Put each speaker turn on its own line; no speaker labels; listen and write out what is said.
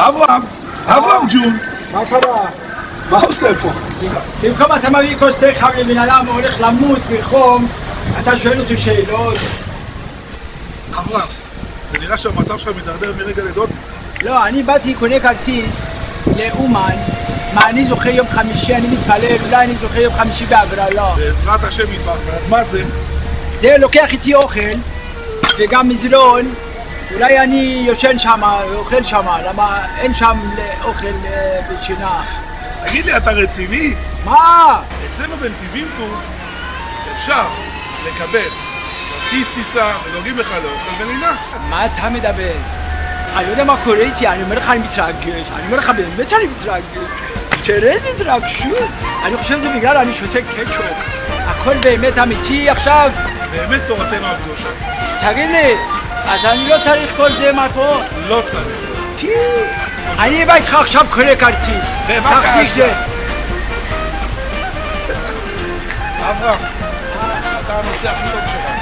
אברהם, אברהם ג'ון.
מה קרה?
מה עושה פה?
במקום אתה מביא כוס תה חם לבן אדם הולך למות מחום, אתה שואל אותי שאלות.
אברהם, זה נראה שהמצב שלך מתדרדר מרגע לדוד.
לא, אני באתי קונה כרטיס לאומן. מה, אני זוכה יום חמישי, אני מתפלל, אולי אני זוכה יום חמישי בהגרלה.
בעזרת השם יתברך, אז מה זה?
זה לוקח איתי אוכל, וגם מזרון. אולי אני יושן שם, אוכל שם, למה אין שם אוכל בשינה.
תגיד לי, אתה רציני?
מה?
אצלנו בנתיבים-טוס אפשר לקבל כרטיס טיסה ונוגעים לך לאוכל ולינה.
מה אתה מדבר? אני לא יודע מה קורה איתי, אני אומר לך אני מתרגש, אני אומר לך באמת שאני מתרגש. תראה איזה התרגשות. אני חושב שזה בגלל אני שותה קטשופ. הכל באמת אמיתי עכשיו.
באמת תורתנו הקדושה.
תגיד לי, אז אני לא צריך כל זה מה פה?
לא צריך.
אני בא איתך עכשיו קונה כרטיס. תחזיק זה.
אברהם, אתה הנושא הכי טוב שלך.